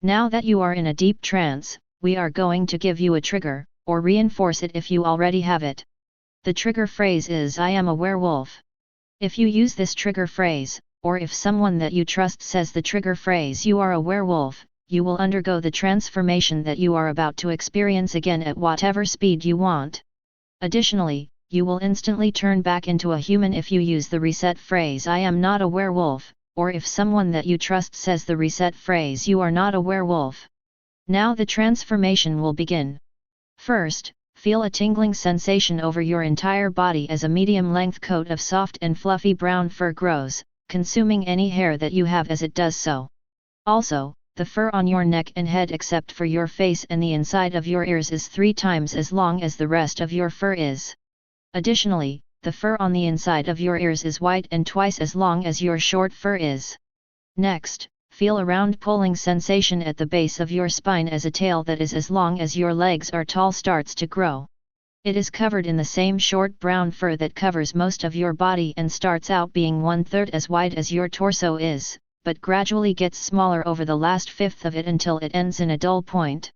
Now that you are in a deep trance, we are going to give you a trigger, or reinforce it if you already have it. The trigger phrase is "I am a werewolf." If you use this trigger phrase, or if someone that you trust says the trigger phrase "you are a werewolf," you will undergo the transformation that you are about to experience again at whatever speed you want. Additionally, you will instantly turn back into a human if you use the reset phrase "I am not a werewolf," or if someone that you trust says the reset phrase "you are not a werewolf." Now the transformation will begin. First, feel a tingling sensation over your entire body as a medium-length coat of soft and fluffy brown fur grows, consuming any hair that you have as it does so. Also, the fur on your neck and head except for your face and the inside of your ears is 3 times as long as the rest of your fur is. Additionally, the fur on the inside of your ears is white and twice as long as your short fur is. Next, feel a round pulling sensation at the base of your spine as a tail that is as long as your legs are tall starts to grow. It is covered in the same short brown fur that covers most of your body and starts out being 1/3 as wide as your torso is, but gradually gets smaller over the last fifth of it until it ends in a dull point.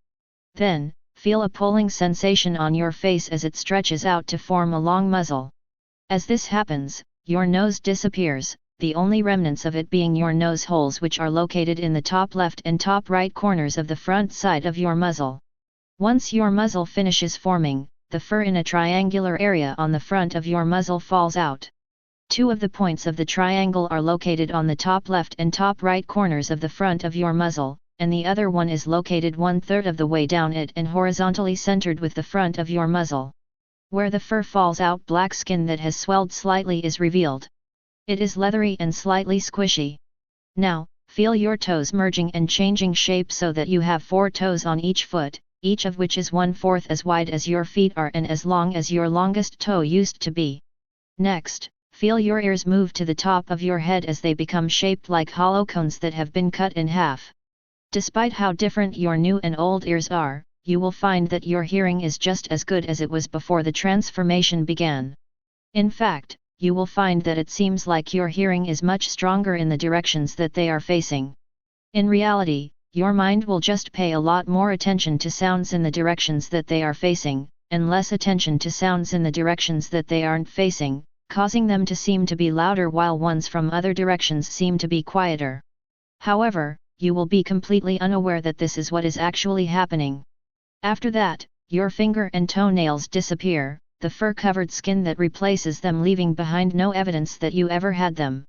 Then, feel a pulling sensation on your face as it stretches out to form a long muzzle. As this happens, your nose disappears, the only remnants of it being your nose holes, which are located in the top left and top right corners of the front side of your muzzle. Once your muzzle finishes forming, the fur in a triangular area on the front of your muzzle falls out. 2 of the points of the triangle are located on the top left and top right corners of the front of your muzzle, and the other one is located 1/3 of the way down it and horizontally centered with the front of your muzzle. Where the fur falls out, black skin that has swelled slightly is revealed. It is leathery and slightly squishy. Now, feel your toes merging and changing shape so that you have 4 toes on each foot, each of which is 1/4 as wide as your feet are and as long as your longest toe used to be. Next, feel your ears move to the top of your head as they become shaped like hollow cones that have been cut in half. Despite how different your new and old ears are, you will find that your hearing is just as good as it was before the transformation began. In fact, you will find that it seems like your hearing is much stronger in the directions that they are facing. In reality, your mind will just pay a lot more attention to sounds in the directions that they are facing, and less attention to sounds in the directions that they aren't facing, causing them to seem to be louder while ones from other directions seem to be quieter. However, you will be completely unaware that this is what is actually happening. After that, your finger and toenails disappear, the fur-covered skin that replaces them leaving behind no evidence that you ever had them.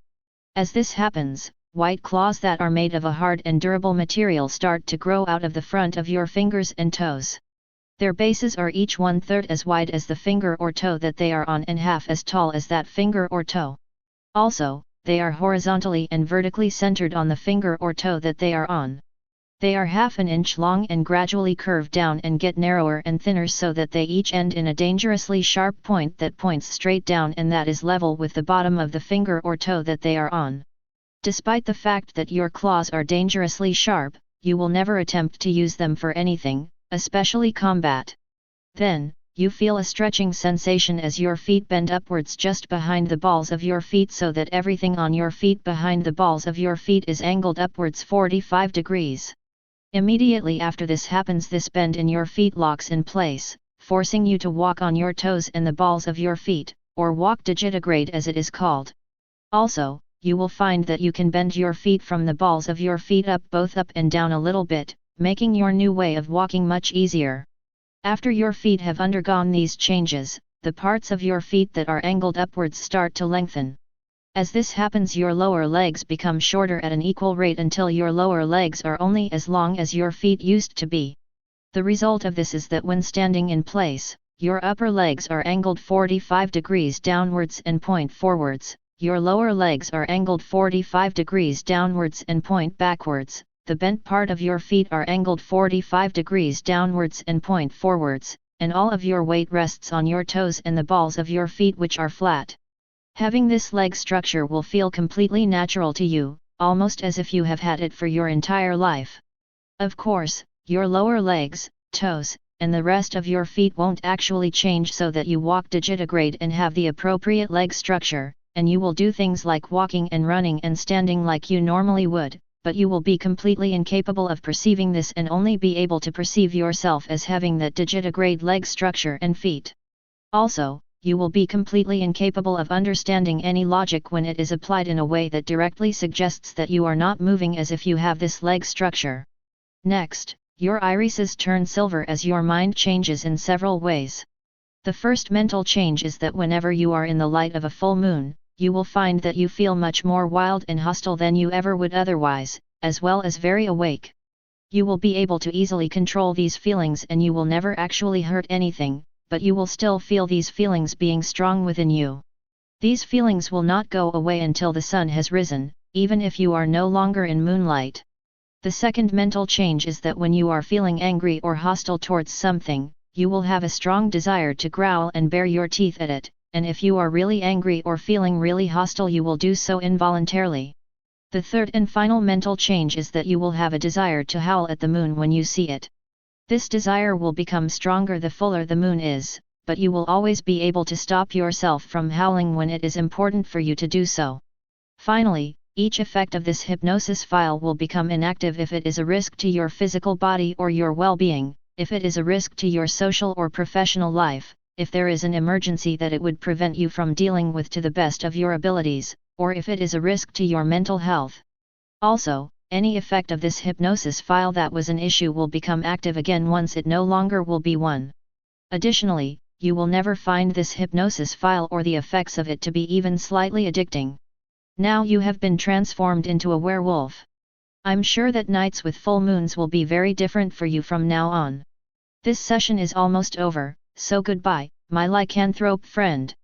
As this happens, white claws that are made of a hard and durable material start to grow out of the front of your fingers and toes. Their bases are each 1/3 as wide as the finger or toe that they are on and half as tall as that finger or toe. Also, they are horizontally and vertically centered on the finger or toe that they are on. They are 1/2 inch long and gradually curve down and get narrower and thinner so that they each end in a dangerously sharp point that points straight down and that is level with the bottom of the finger or toe that they are on. Despite the fact that your claws are dangerously sharp, you will never attempt to use them for anything, especially combat. Then, you feel a stretching sensation as your feet bend upwards just behind the balls of your feet so that everything on your feet behind the balls of your feet is angled upwards 45 degrees. Immediately after this happens, this bend in your feet locks in place, forcing you to walk on your toes and the balls of your feet, or walk digitigrade as it is called. Also, you will find that you can bend your feet from the balls of your feet up both up and down a little bit, making your new way of walking much easier. After your feet have undergone these changes, the parts of your feet that are angled upwards start to lengthen. As this happens, your lower legs become shorter at an equal rate until your lower legs are only as long as your feet used to be. The result of this is that when standing in place, your upper legs are angled 45 degrees downwards and point forwards, your lower legs are angled 45 degrees downwards and point backwards, the bent part of your feet are angled 45 degrees downwards and point forwards, and all of your weight rests on your toes and the balls of your feet, which are flat. Having this leg structure will feel completely natural to you, almost as if you have had it for your entire life. Of course, your lower legs, toes, and the rest of your feet won't actually change so that you walk digitigrade and have the appropriate leg structure, and you will do things like walking and running and standing like you normally would, but you will be completely incapable of perceiving this and only be able to perceive yourself as having that digitigrade leg structure and feet. Also, you will be completely incapable of understanding any logic when it is applied in a way that directly suggests that you are not moving as if you have this leg structure. Next, your irises turn silver as your mind changes in several ways. The first mental change is that whenever you are in the light of a full moon, you will find that you feel much more wild and hostile than you ever would otherwise, as well as very awake. You will be able to easily control these feelings and you will never actually hurt anything, but you will still feel these feelings being strong within you. These feelings will not go away until the sun has risen, even if you are no longer in moonlight. The second mental change is that when you are feeling angry or hostile towards something, you will have a strong desire to growl and bare your teeth at it, and if you are really angry or feeling really hostile you will do so involuntarily. The third and final mental change is that you will have a desire to howl at the moon when you see it. This desire will become stronger the fuller the moon is, but you will always be able to stop yourself from howling when it is important for you to do so. Finally, each effect of this hypnosis file will become inactive if it is a risk to your physical body or your well-being, if it is a risk to your social or professional life, if there is an emergency that it would prevent you from dealing with to the best of your abilities, or if it is a risk to your mental health. Also, any effect of this hypnosis file that was an issue will become active again once it no longer will be one. Additionally, you will never find this hypnosis file or the effects of it to be even slightly addicting. Now you have been transformed into a werewolf. I'm sure that nights with full moons will be very different for you from now on. This session is almost over, so goodbye, my lycanthrope friend.